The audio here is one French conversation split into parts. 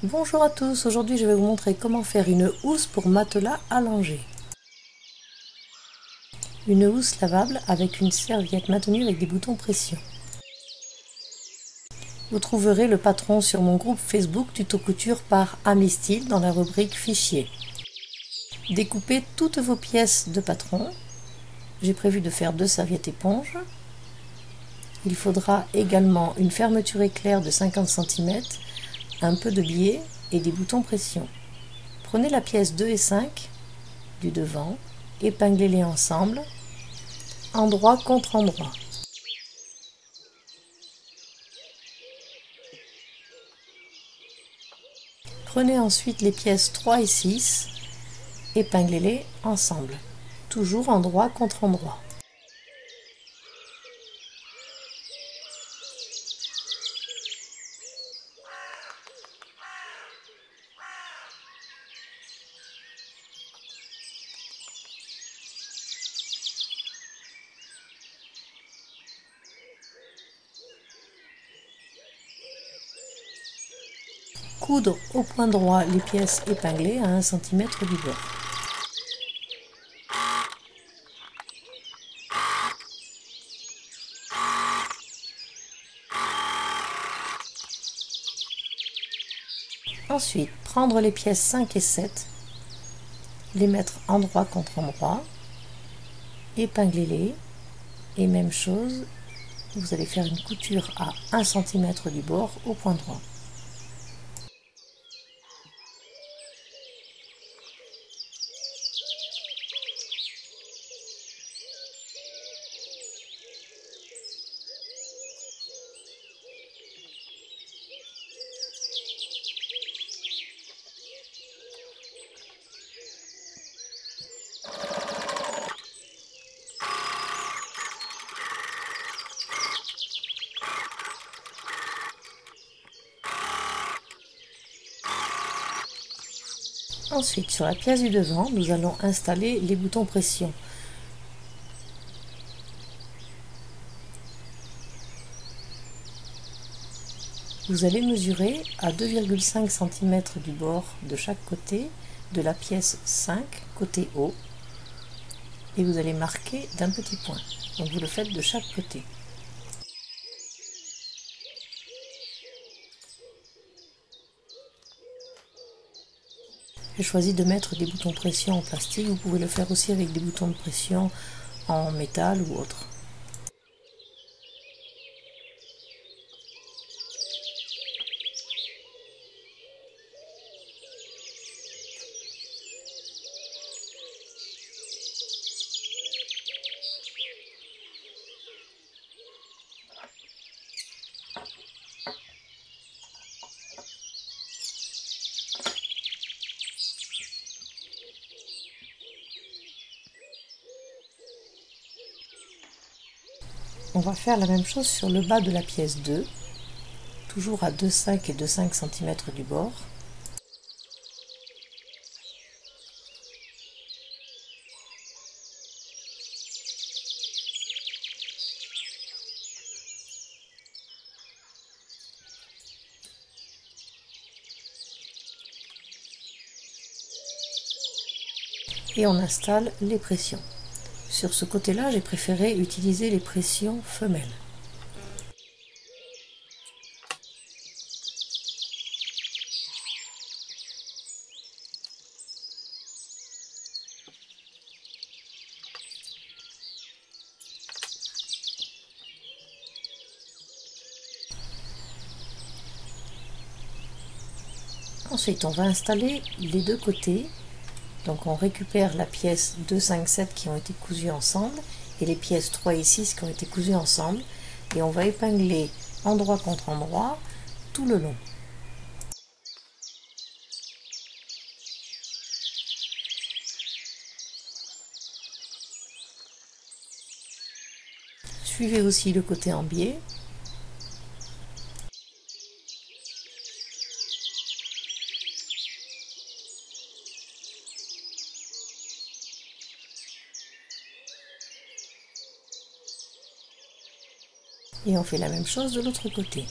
Bonjour à tous, aujourd'hui je vais vous montrer comment faire une housse pour matelas allongé. Une housse lavable avec une serviette maintenue avec des boutons pression. Vous trouverez le patron sur mon groupe Facebook Tuto Couture par Ami Style dans la rubrique Fichier. Découpez toutes vos pièces de patron. J'ai prévu de faire 2 serviettes éponges. Il faudra également une fermeture éclair de 50 cm, un peu de biais et des boutons pression. Prenez la pièce 2 et 5 du devant, épinglez-les ensemble, endroit contre endroit. Prenez ensuite les pièces 3 et 6, épinglez-les ensemble, toujours endroit contre endroit. Coudre au point droit les pièces épinglées à 1 cm du bord. Ensuite, prendre les pièces 5 et 7, les mettre endroit contre endroit, épingler-les et même chose, vous allez faire une couture à 1 cm du bord au point droit. Ensuite, sur la pièce du devant, nous allons installer les boutons pression. Vous allez mesurer à 2,5 cm du bord de chaque côté de la pièce 5 côté haut et vous allez marquer d'un petit point. Donc vous le faites de chaque côté. J'ai choisi de mettre des boutons pression en plastique, vous pouvez le faire aussi avec des boutons de pression en métal ou autre. On va faire la même chose sur le bas de la pièce 2, toujours à 2,5 et 2,5 cm du bord. Et on installe les pressions. Sur ce côté-là, j'ai préféré utiliser les pressions femelles. Ensuite, on va installer les deux côtés. Donc on récupère la pièce 2, 5, 7 qui ont été cousues ensemble et les pièces 3 et 6 qui ont été cousues ensemble et on va épingler endroit contre endroit tout le long. Suivez aussi le côté en biais. Et on fait la même chose de l'autre côté.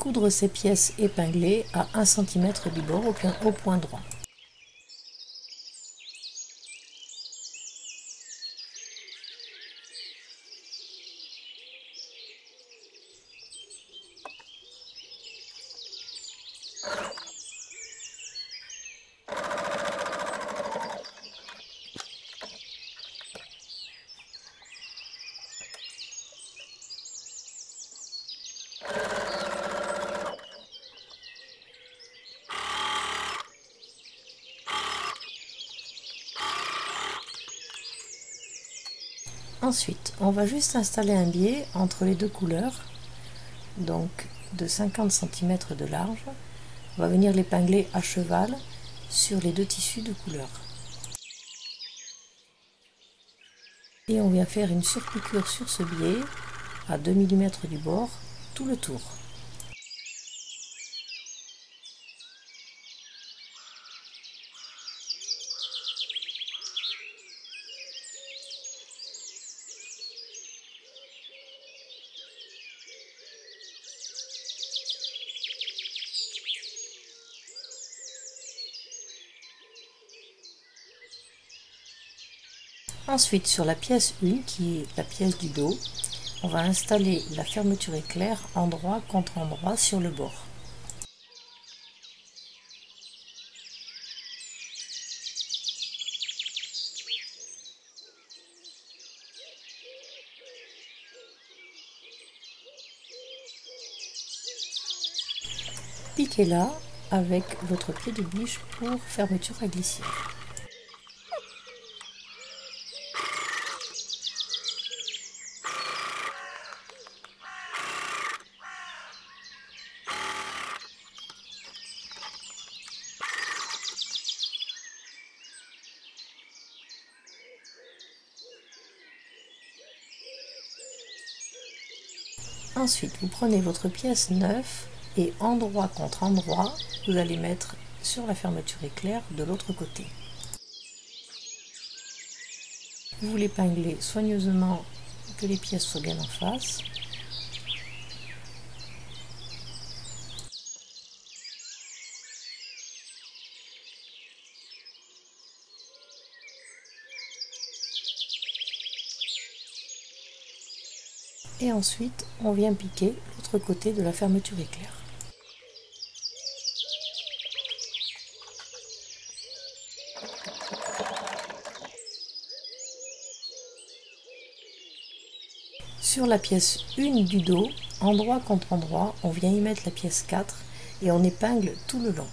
coudre ces pièces épinglées à 1 cm du bord au point droit. Ensuite, on va juste installer un biais entre les deux couleurs, donc de 50 cm de large. On va venir l'épingler à cheval sur les deux tissus de couleur. Et on vient faire une surpiqûre sur ce biais à 2 mm du bord, tout le tour. Ensuite, sur la pièce 1, qui est la pièce du dos, on va installer la fermeture éclair endroit contre endroit sur le bord. Piquez-la avec votre pied de biche pour fermeture à glissière. Ensuite, vous prenez votre pièce neuve et endroit contre endroit, vous allez mettre sur la fermeture éclair de l'autre côté. Vous l'épinglez soigneusement, que les pièces soient bien en face. Et ensuite, on vient piquer l'autre côté de la fermeture éclair. Sur la pièce 1 du dos, endroit contre endroit, on vient y mettre la pièce 4 et on épingle tout le long.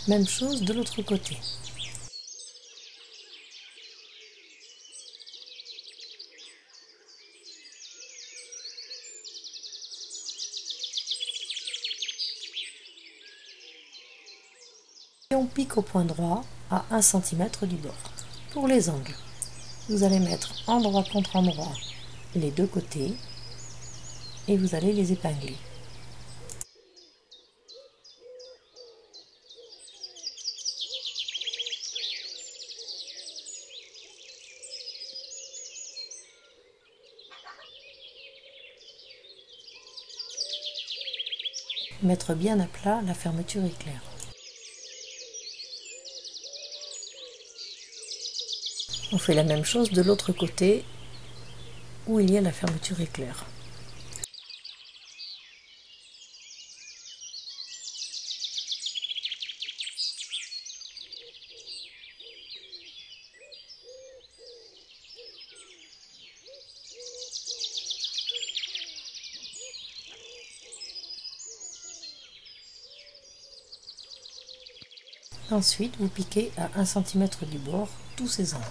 Même chose de l'autre côté. Et on pique au point droit à 1 cm du bord. Pour les angles, vous allez mettre endroit contre endroit les deux côtés et vous allez les épingler. Mettre bien à plat la fermeture éclair. On fait la même chose de l'autre côté où il y a la fermeture éclair. Ensuite, vous piquez à 1 cm du bord tous ces angles.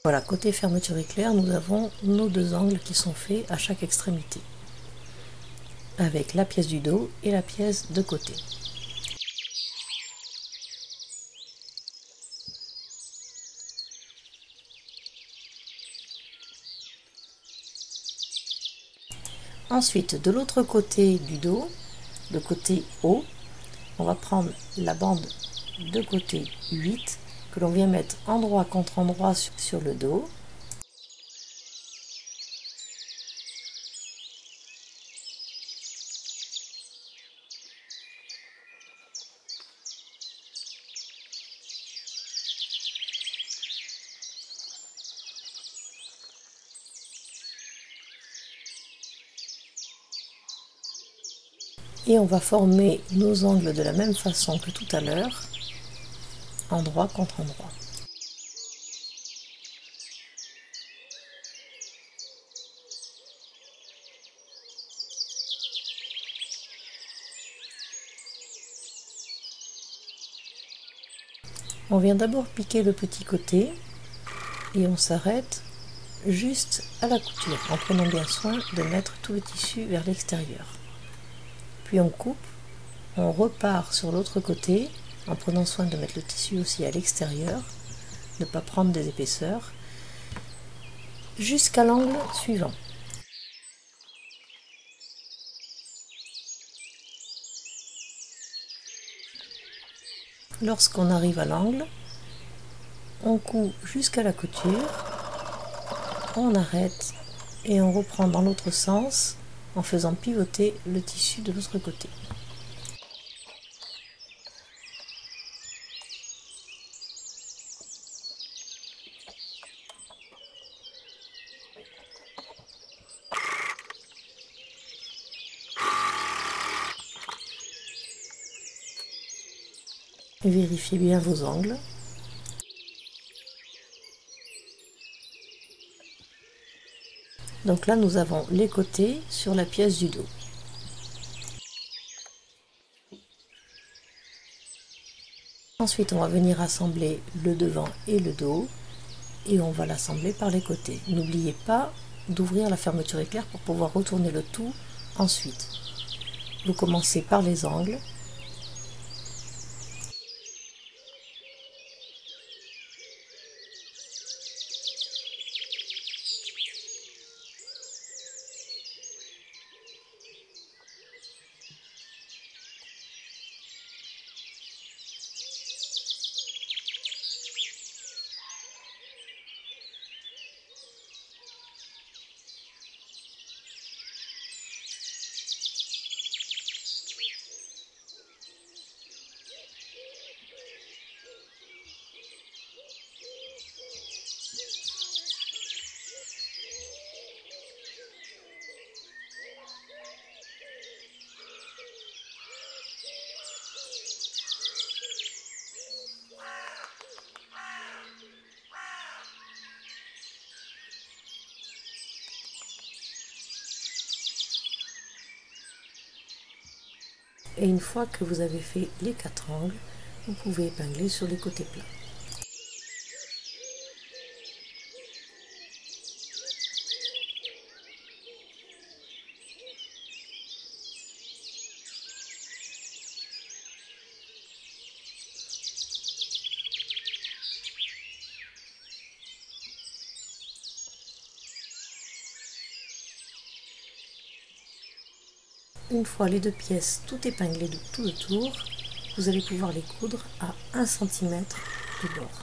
Voilà, côté fermeture éclair, nous avons nos deux angles qui sont faits à chaque extrémité, avec la pièce du dos et la pièce de côté. Ensuite, de l'autre côté du dos, le côté haut, on va prendre la bande de côté 8 que l'on vient mettre endroit contre endroit sur le dos. Et on va former nos angles de la même façon que tout à l'heure, endroit contre endroit. On vient d'abord piquer le petit côté et on s'arrête juste à la couture en prenant bien soin de mettre tout le tissu vers l'extérieur. Puis on coupe, on repart sur l'autre côté en prenant soin de mettre le tissu aussi à l'extérieur, ne pas prendre des épaisseurs, jusqu'à l'angle suivant. Lorsqu'on arrive à l'angle, on coud jusqu'à la couture, on arrête et on reprend dans l'autre sens en faisant pivoter le tissu de l'autre côté. Vérifiez bien vos angles. Donc là, nous avons les côtés sur la pièce du dos. Ensuite, on va venir assembler le devant et le dos et on va l'assembler par les côtés. N'oubliez pas d'ouvrir la fermeture éclair pour pouvoir retourner le tout ensuite. Vous commencez par les angles. Et une fois que vous avez fait les 4 angles, vous pouvez épingler sur les côtés plats. Une fois les 2 pièces tout épinglées de tout autour, vous allez pouvoir les coudre à 1 cm du bord.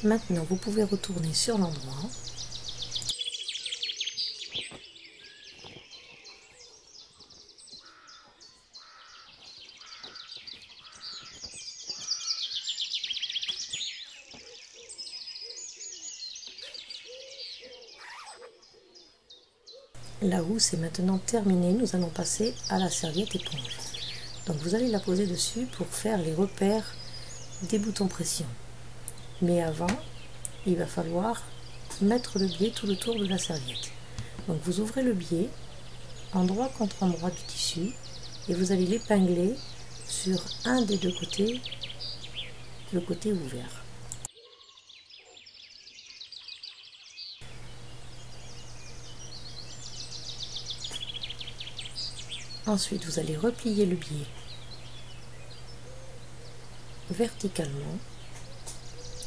Maintenant, vous pouvez retourner sur l'endroit. La housse est maintenant terminée, nous allons passer à la serviette éponge. Donc vous allez la poser dessus pour faire les repères des boutons pression. Mais avant, il va falloir mettre le biais tout le tour de la serviette. Donc vous ouvrez le biais, endroit contre endroit du tissu, et vous allez l'épingler sur un des deux côtés, le côté ouvert. Ensuite, vous allez replier le biais verticalement.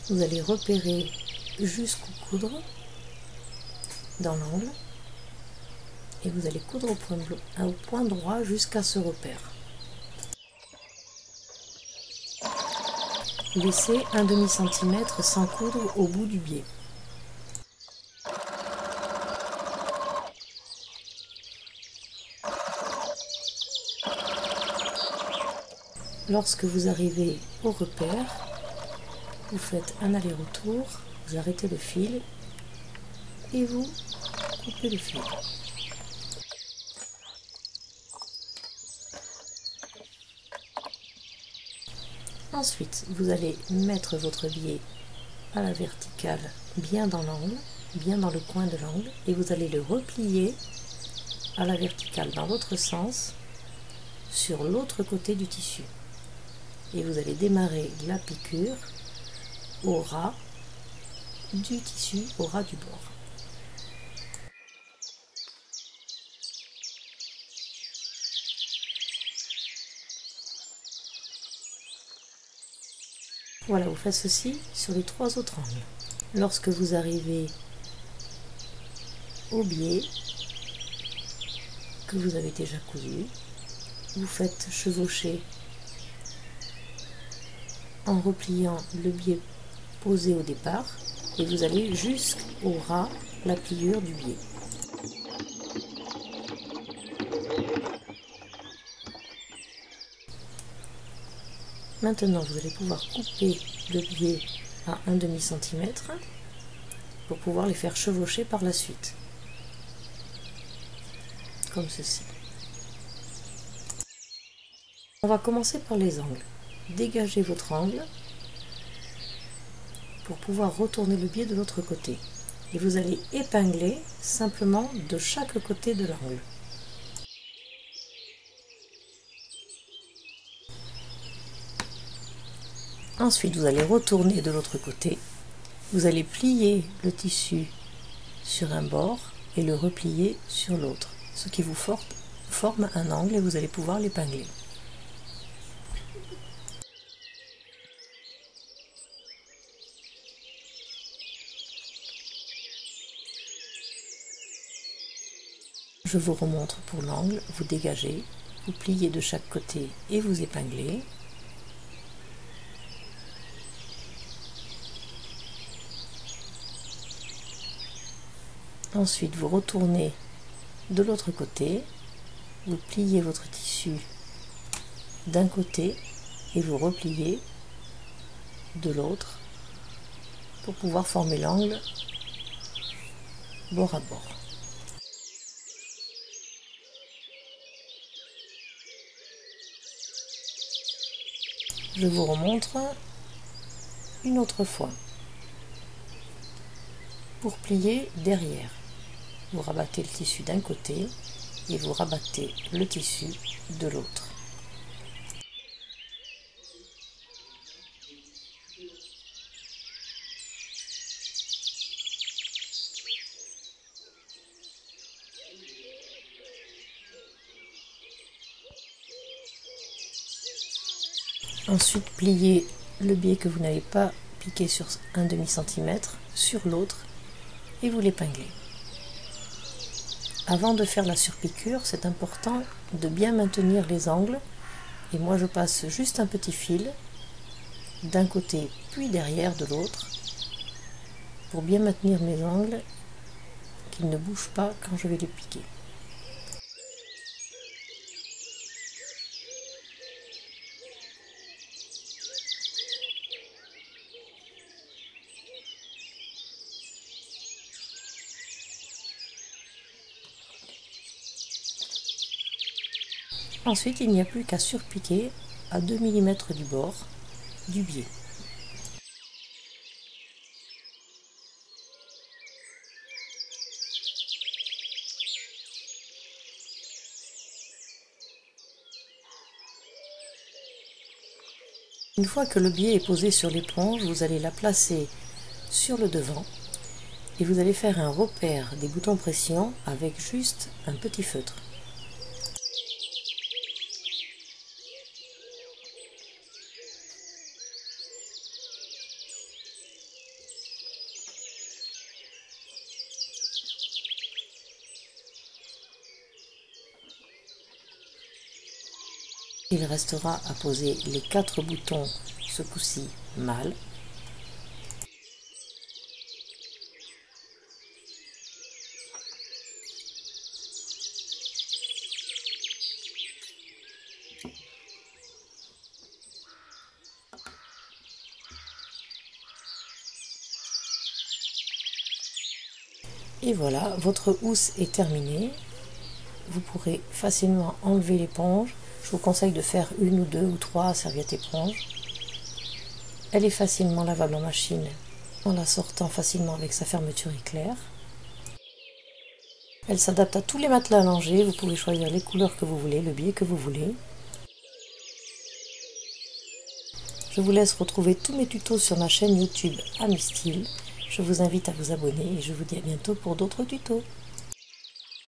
Vous allez repérer jusqu'au coudre dans l'angle et vous allez coudre au point droit jusqu'à ce repère. Laissez un demi-centimètre sans coudre au bout du biais. Lorsque vous arrivez au repère, vous faites un aller-retour, vous arrêtez le fil et vous coupez le fil. Ensuite, vous allez mettre votre biais à la verticale, bien dans l'angle, bien dans le coin de l'angle, et vous allez le replier à la verticale dans l'autre sens, sur l'autre côté du tissu. Et vous allez démarrer la piqûre au ras du tissu, au ras du bord. Voilà, vous faites ceci sur les trois autres angles. Lorsque vous arrivez au biais que vous avez déjà cousu, vous faites chevaucher en repliant le biais posé au départ et vous allez jusqu'au ras, la pliure du biais. Maintenant, vous allez pouvoir couper le biais à un demi-centimètre pour pouvoir les faire chevaucher par la suite, comme ceci. On va commencer par les angles. Dégagez votre angle pour pouvoir retourner le biais de l'autre côté. Et vous allez épingler simplement de chaque côté de l'angle. Ensuite, vous allez retourner de l'autre côté. Vous allez plier le tissu sur un bord et le replier sur l'autre, ce qui vous forme un angle et vous allez pouvoir l'épingler. Je vous remontre pour l'angle, vous dégagez, vous pliez de chaque côté et vous épinglez. Ensuite, vous retournez de l'autre côté, vous pliez votre tissu d'un côté et vous repliez de l'autre pour pouvoir former l'angle bord à bord. Je vous remontre une autre fois. Pour plier derrière, vous rabattez le tissu d'un côté et vous rabattez le tissu de l'autre. Ensuite, pliez le biais que vous n'avez pas piqué sur un demi-centimètre sur l'autre et vous l'épinglez. Avant de faire la surpiqûre, c'est important de bien maintenir les angles et moi je passe juste un petit fil d'un côté puis derrière de l'autre pour bien maintenir mes angles, qu'ils ne bougent pas quand je vais les piquer. Ensuite, il n'y a plus qu'à surpiquer à 2 mm du bord du biais. Une fois que le biais est posé sur l'éponge, vous allez la placer sur le devant et vous allez faire un repère des boutons pression avec juste un petit feutre. Il restera à poser les 4 boutons, ce coup-ci mâles. Et voilà, votre housse est terminée. Vous pourrez facilement enlever l'éponge. Je vous conseille de faire 1 ou 2 ou 3 serviettes éponges. Elle est facilement lavable en machine en la sortant facilement avec sa fermeture éclair. Elle s'adapte à tous les matelas à langer. Vous pouvez choisir les couleurs que vous voulez, le biais que vous voulez. Je vous laisse retrouver tous mes tutos sur ma chaîne YouTube AmiStyle. Je vous invite à vous abonner et je vous dis à bientôt pour d'autres tutos.